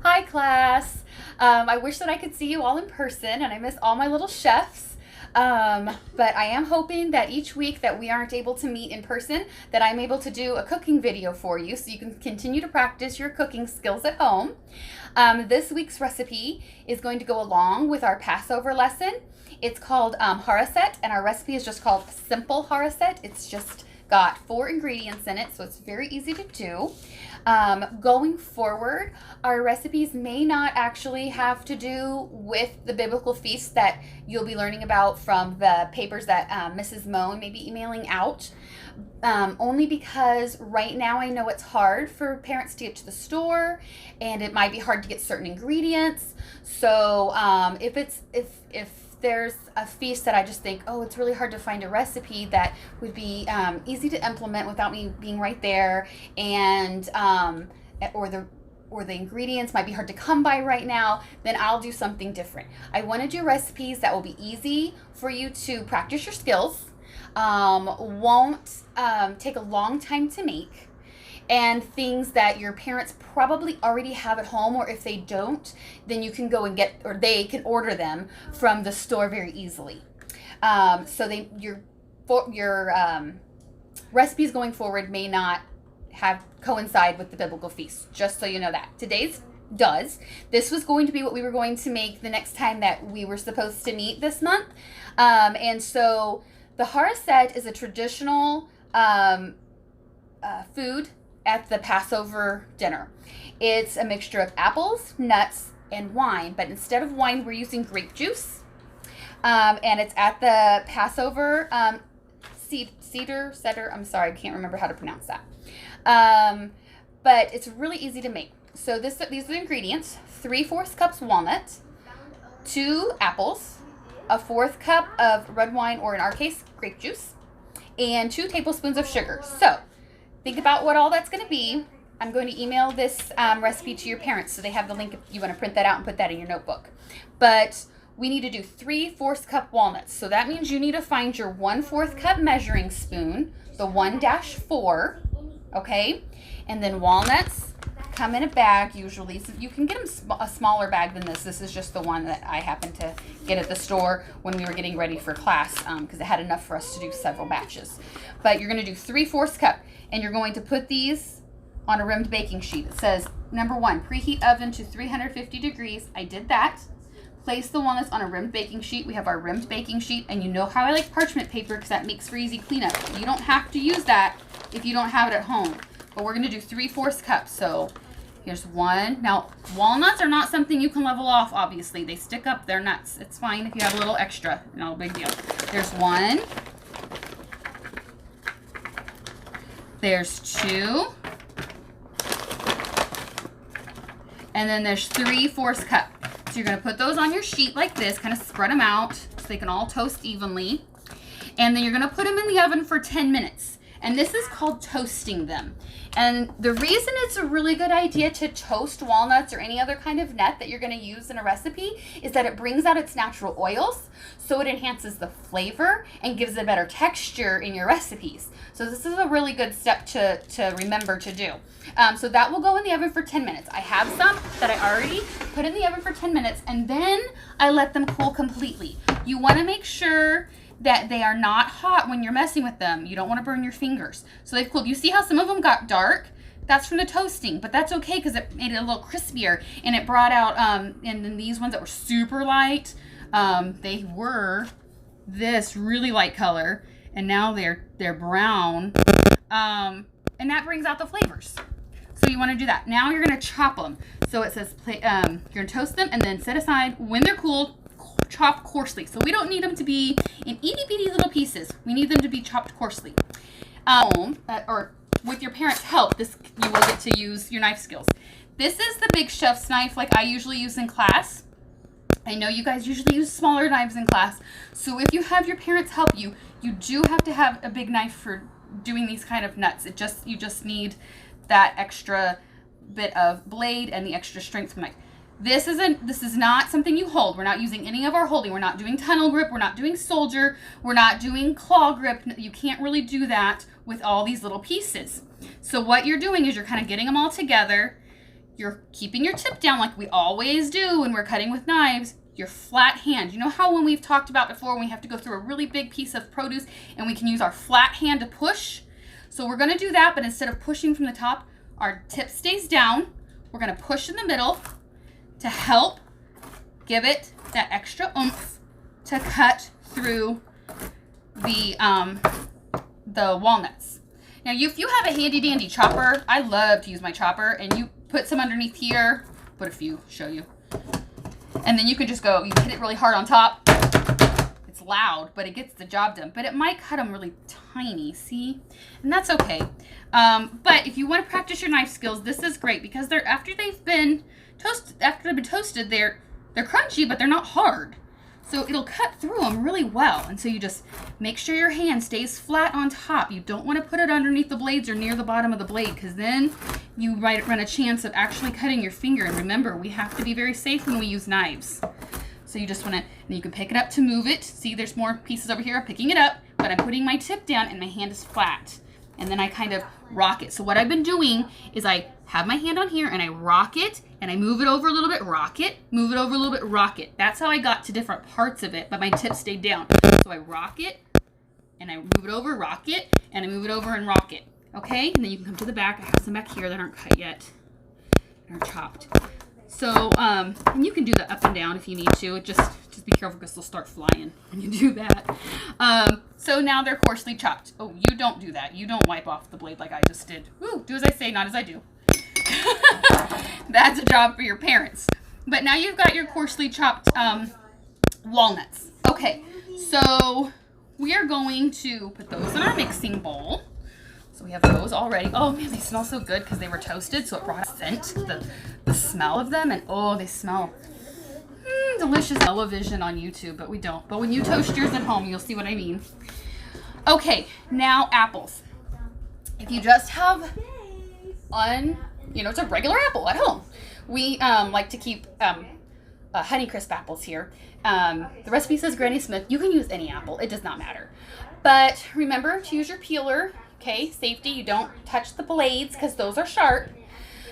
Hi, class. I wish that I could see you all in person, and I miss all my little chefs. But I am hoping that each week that we aren't able to meet in person, that I'm able to do a cooking video for you so you can continue to practice your cooking skills at home. This week's recipe is going to go along with our Passover lesson. It's called Charoset, and our recipe is just called Simple Charoset. It's just got 4 ingredients in it, so it's very easy to do. Going forward, our recipes may not actually have to do with the biblical feasts that you'll be learning about from the papers that Mrs. Moan may be emailing out. Only because right now I know it's hard for parents to get to the store, and it might be hard to get certain ingredients. So if there's a feast that I just think, oh, it's really hard to find a recipe that would be easy to implement without me being right there, and or the ingredients might be hard to come by right now, then I'll do something different. I want to do recipes that will be easy for you to practice your skills, won't take a long time to make, and things that your parents probably already have at home, or if they don't, then you can go and get, or they can order them from the store very easily. Your recipes going forward may not have coincide with the biblical feast, just so you know that. Today's does. This was going to be what we were going to make the next time that we were supposed to meet this month. And so the Charoset is a traditional food at the Passover dinner. It's a mixture of apples, nuts, and wine, but instead of wine, we're using grape juice. And it's at the Passover Seder. I'm sorry, I can't remember how to pronounce that. But it's really easy to make. So these are the ingredients: 3/4 cups walnut, 2 apples, a 1/4 cup of red wine, or in our case, grape juice, and 2 tablespoons of sugar. So think about what all that's going to be. I'm going to email this recipe to your parents so they have the link if you want to print that out and put that in your notebook. But we need to do 3/4 cup walnuts. So that means you need to find your 1/4 cup measuring spoon, the 1-4, okay? And then walnuts come in a bag usually. So you can get them a smaller bag than this. This is just the one that I happened to get at the store when we were getting ready for class, because it had enough for us to do several batches. But you're going to do 3/4 cup, and you're going to put these on a rimmed baking sheet. It says, number 1, preheat oven to 350 degrees. I did that. Place the walnuts on a rimmed baking sheet. We have our rimmed baking sheet, and you know how I like parchment paper because that makes for easy cleanup. You don't have to use that if you don't have it at home. But we're going to do 3/4 cups. So here's 1. Now, walnuts are not something you can level off, obviously. They stick up. They're nuts. It's fine if you have a little extra. No big deal. There's 1. There's 2. And then there's 3/4 cup. So you're going to put those on your sheet like this, kind of spread them out so they can all toast evenly. And then you're going to put them in the oven for 10 minutes. And this is called toasting them. And the reason it's a really good idea to toast walnuts or any other kind of nut that you're going to use in a recipe is that it brings out its natural oils, so it enhances the flavor and gives a better texture in your recipes. So this is a really good step to remember to do. So that will go in the oven for 10 minutes. I have some that I already put in the oven for 10 minutes, and then I let them cool completely. You want to make sure that they are not hot when you're messing with them. You don't want to burn your fingers. So they've cooled. You see how some of them got dark? That's from the toasting, but that's okay because it made it a little crispier, and it brought out, and then these ones that were super light, they were this really light color, and now they're brown, and that brings out the flavors. So you want to do that. Now you're going to chop them. So it says you're going to toast them and then set aside when they're cooled. Chop coarsely. So we don't need them to be in itty bitty little pieces. We need them to be chopped coarsely. Or with your parents' help, you will get to use your knife skills. This is the big chef's knife like I usually use in class. I know you guys usually use smaller knives in class. So if you have your parents help you, you do have to have a big knife for doing these kind of nuts. You just need that extra bit of blade and the extra strength from knife. This is not something you hold. We're not using any of our holding. We're not doing tunnel grip. We're not doing soldier. We're not doing claw grip. You can't really do that with all these little pieces. So what you're doing is you're kind of getting them all together. you're keeping your tip down like we always do when we're cutting with knives. Your flat hand. You know how when we've talked about before, when we have to go through a really big piece of produce and we can use our flat hand to push? So we're going to do that, but instead of pushing from the top, our tip stays down. We're going to push in the middle to help give it that extra oomph to cut through the walnuts. Now, if you have a handy dandy chopper, I love to use my chopper, and you put some underneath here, put a few, show you. And then you can just go, you hit it really hard on top. It's loud, but it gets the job done. But it might cut them really tiny, see? And that's okay. But if you want to practice your knife skills, this is great because after they've been toasted, they're crunchy, but they're not hard. So it'll cut through them really well. And so you just make sure your hand stays flat on top. You don't want to put it underneath the blades or near the bottom of the blade, because then you might run a chance of actually cutting your finger. And remember, we have to be very safe when we use knives. So you just want to, and you can pick it up to move it. See, there's more pieces over here. I'm picking it up, but I'm putting my tip down and my hand is flat. And then I kind of rock it. So what I've been doing is I have my hand on here and I rock it and I move it over a little bit, rock it, move it over a little bit, rock it. That's how I got to different parts of it, but my tip stayed down. So I rock it and I move it over, rock it, and I move it over and rock it. Okay? And then you can come to the back. I have some back here that aren't cut yet. They're chopped. So, and you can do the up and down if you need to. Just be careful because they'll start flying when you do that. So now they're coarsely chopped. Oh, you don't do that. You don't wipe off the blade like I just did. Woo, do as I say, not as I do. That's a job for your parents. But now you've got your coarsely chopped walnuts. Okay, so we are going to put those in our mixing bowl. So we have those already. Oh man, they smell so good because they were toasted, so it brought a scent, the smell of them, and oh, they smell delicious. Television on YouTube, but we don't. But when you toast yours at home, you'll see what I mean. Okay, now apples. If you just have it's a regular apple at home. We like to keep Honeycrisp apples here. The recipe says Granny Smith. You can use any apple. It does not matter. But remember to use your peeler. Okay, safety. You don't touch the blades because those are sharp.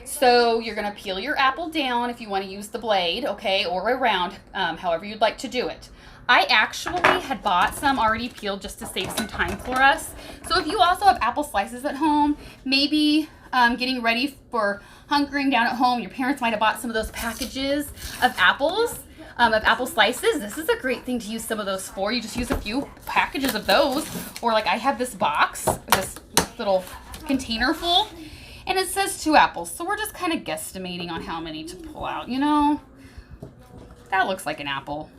So you're going to peel your apple down if you want to use the blade, okay, or around, however you'd like to do it. I actually had bought some already peeled just to save some time for us. So if you also have apple slices at home, maybe getting ready for hunkering down at home, your parents might have bought some of those packages of apples, of apple slices. This is a great thing to use some of those for. You just use a few packages of those, or like I have this box, this little container full, and it says 2 apples. So we're just kind of guesstimating on how many to pull out, you know. That looks like an apple.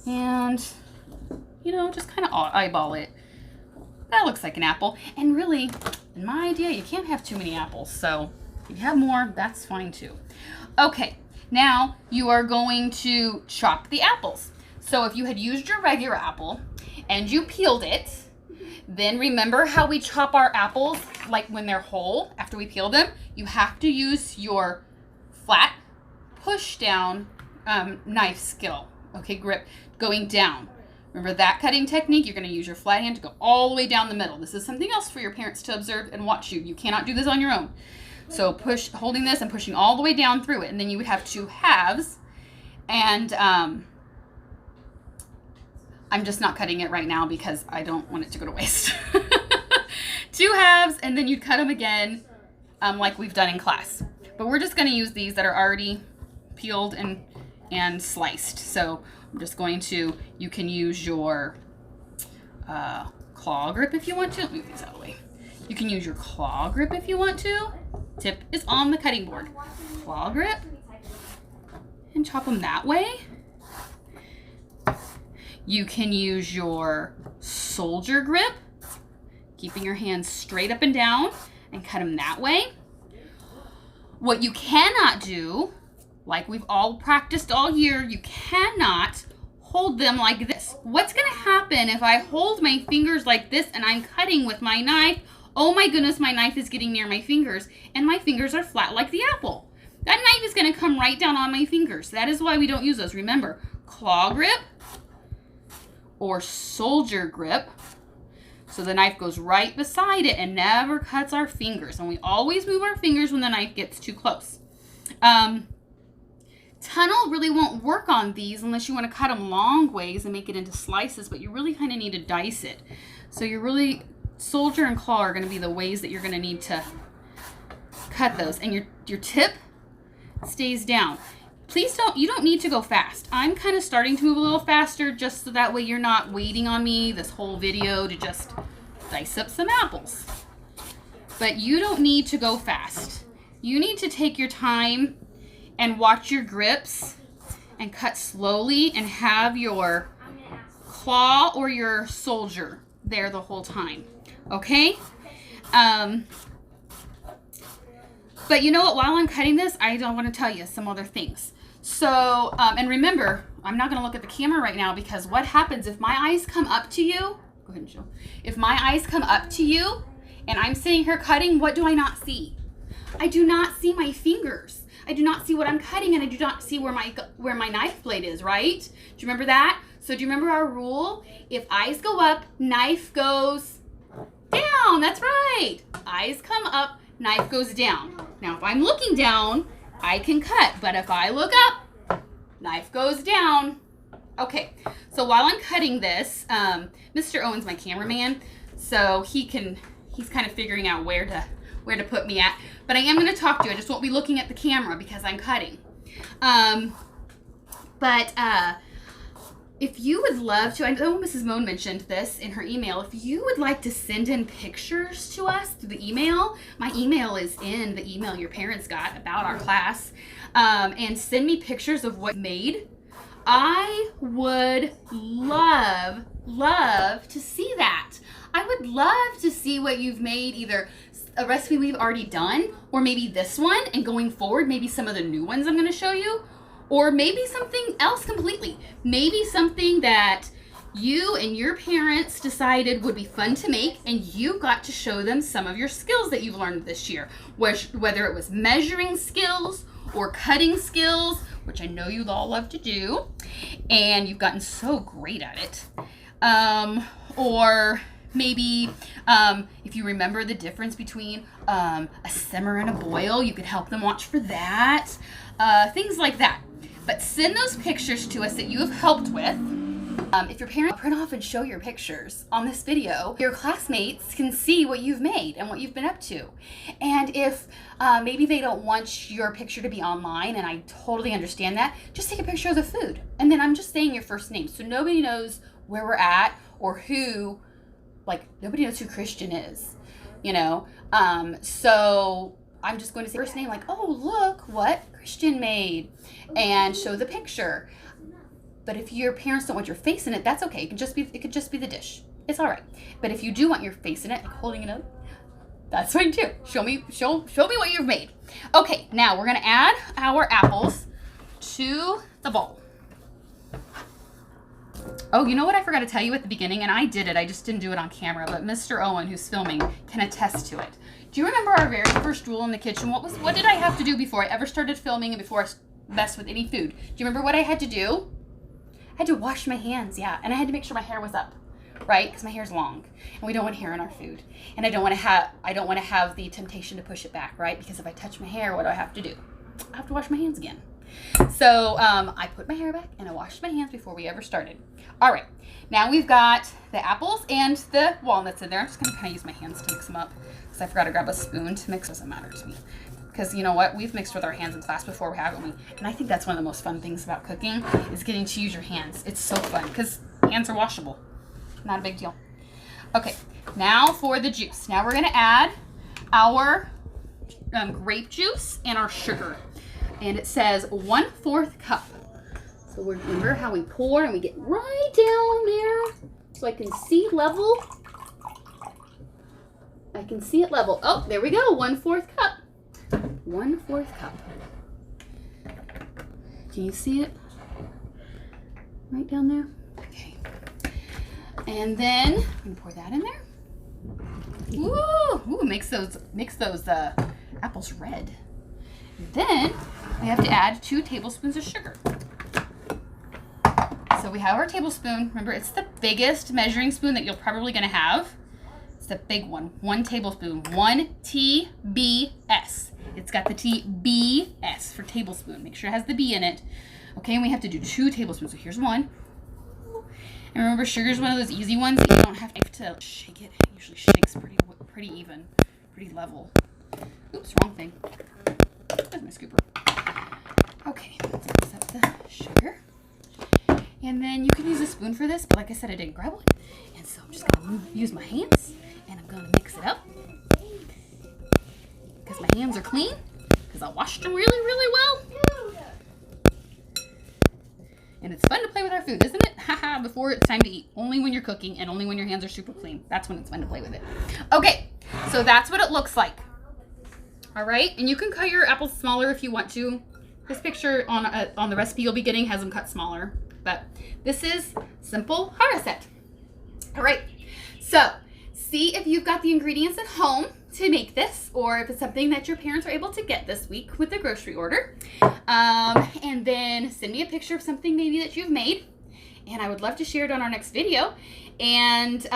And, you know, just kind of eyeball it. That looks like an apple. And really, in my idea, you can't have too many apples. So if you have more, that's fine too. Okay, now you are going to chop the apples. So if you had used your regular apple and you peeled it, then remember how we chop our apples, like when they're whole, after we peel them, you have to use your flat push down knife skill, okay, grip, going down. Remember that cutting technique? You're going to use your flat hand to go all the way down the middle. This is something else for your parents to observe and watch you. You cannot do this on your own. So holding this and pushing all the way down through it, and then you would have 2 halves, and I'm just not cutting it right now because I don't want it to go to waste. 2 halves, and then you'd cut them again like we've done in class. But we're just going to use these that are already peeled and sliced. So I'm just going to, you can use your claw grip if you want to. Move these out of the way. You can use your claw grip if you want to. Tip is on the cutting board. Claw grip. And chop them that way. You can use your soldier grip, keeping your hands straight up and down, and cut them that way. What you cannot do, like we've all practiced all year, you cannot hold them like this. What's going to happen if I hold my fingers like this and I'm cutting with my knife? Oh my goodness, my knife is getting near my fingers, and my fingers are flat like the apple. That knife is going to come right down on my fingers. That is why we don't use those. Remember, claw grip or soldier grip. So the knife goes right beside it and never cuts our fingers. And we always move our fingers when the knife gets too close. Tunnel really won't work on these unless you want to cut them long ways and make it into slices, but you really kind of need to dice it. So you're really, soldier and claw are going to be the ways that you're going to need to cut those. And your tip stays down. Please you don't need to go fast. I'm kind of starting to move a little faster just so that way you're not waiting on me this whole video to just dice up some apples. But you don't need to go fast. You need to take your time and watch your grips and cut slowly and have your claw or your soldier there the whole time. Okay? But you know what? While I'm cutting this, I don't want to tell you some other things. So, and remember, I'm not going to look at the camera right now because what happens if my eyes come up to you? Go ahead and show. If my eyes come up to you and I'm sitting here cutting, what do I not see? I do not see my fingers. I do not see what I'm cutting, and I do not see where my knife blade is, right? Do you remember that? So do you remember our rule? If eyes go up, knife goes down. That's right. Eyes come up, knife goes down. Now, if I'm looking down, I can cut, but if I look up, knife goes down. Okay, so while I'm cutting this, Mr. Owen's my cameraman, so he's kind of figuring out where to put me at. But I am going to talk to you. I just won't be looking at the camera because I'm cutting. If you would love to, I know Mrs. Moan mentioned this in her email, if you would like to send in pictures to us through the email, my email is in the email your parents got about our class, and send me pictures of what you made, I would love to see that. I would love to see what you've made, either a recipe we've already done, or maybe this one, and going forward, maybe some of the new ones I'm going to show you. Or maybe something else completely. Maybe something that you and your parents decided would be fun to make, and you got to show them some of your skills that you've learned this year. Whether it was measuring skills or cutting skills, which I know you all love to do, and you've gotten so great at it. Or maybe if you remember the difference between a simmer and a boil, you could help them watch for that. Things like that. But send those pictures to us that you have helped with. If your parents print off and show your pictures on this video, your classmates can see what you've made and what you've been up to. And if maybe they don't want your picture to be online, and I totally understand that, just take a picture of the food. And then I'm just saying your first name, so nobody knows where we're at or who, like, nobody knows who Christian is, you know? So I'm just going to say first name, like, oh, look what Christian made, and show the picture. But if your parents don't want your face in it, that's okay. It could just be the dish. It's all right. But if you do want your face in it, like holding it up, that's fine too. Show me what you've made. Okay, now we're gonna add our apples to the bowl. Oh, you know what I forgot to tell you at the beginning, and I did it. I just didn't do it on camera, but Mr. Owen, who's filming, can attest to it. Do you remember our very first rule in the kitchen? What did I have to do before I ever started filming and before I messed with any food? Do you remember what I had to do? I had to wash my hands, yeah, and I had to make sure my hair was up, right? Because my hair's long, and we don't want hair in our food, and I don't want to have the temptation to push it back, right? Because if I touch my hair, what do I have to do? I have to wash my hands again. So I put my hair back and I washed my hands before we ever started. All right, now we've got the apples and the walnuts in there. I'm just gonna kind of use my hands to mix them up because I forgot to grab a spoon to mix. Doesn't matter to me. Because you know what? We've mixed with our hands in class before, haven't we? And I think that's one of the most fun things about cooking is getting to use your hands. It's so fun because hands are washable. Not a big deal. Okay, now for the juice. Now we're gonna add our grape juice and our sugar. And it says 1/4 cup. So remember how we pour and we get right down there so I can see level. I can see it level. Oh, there we go, 1/4 cup. 1/4 cup. Can you see it? Right down there? Okay. And then I'm gonna pour that in there. Ooh, makes those apples red. Then we have to add 2 tablespoons of sugar. So we have our tablespoon. Remember, it's the biggest measuring spoon that you're probably gonna have. the big one. 1 tablespoon. 1 TBS. It's got the TBS for tablespoon. Make sure it has the B in it. Okay, and we have to do 2 tablespoons. So here's 1. And remember, sugar is one of those easy ones that you don't have to shake it. It usually shakes pretty even, pretty level. Oops, wrong thing. There's my scooper. Okay, let's mix up the sugar. And then you can use a spoon for this, but like I said, I didn't grab one. And so I'm just going to use my hands, and I'm going to mix it up. Because my hands are clean, because I washed them really, really well. And it's fun to play with our food, isn't it? Haha, before it's time to eat. Only when you're cooking and only when your hands are super clean. That's when it's fun to play with it. Okay, so that's what it looks like. All right, and you can cut your apples smaller if you want to. This picture on the recipe you'll be getting has them cut smaller. But this is simple Charoset. All right, so see if you've got the ingredients at home to make this, or if it's something that your parents are able to get this week with the grocery order. And then send me a picture of something maybe that you've made, and I would love to share it on our next video. And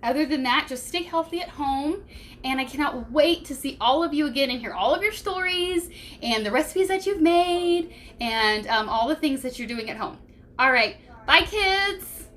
other than that, just stay healthy at home, and I cannot wait to see all of you again and hear all of your stories and the recipes that you've made and all the things that you're doing at home. All right, bye kids.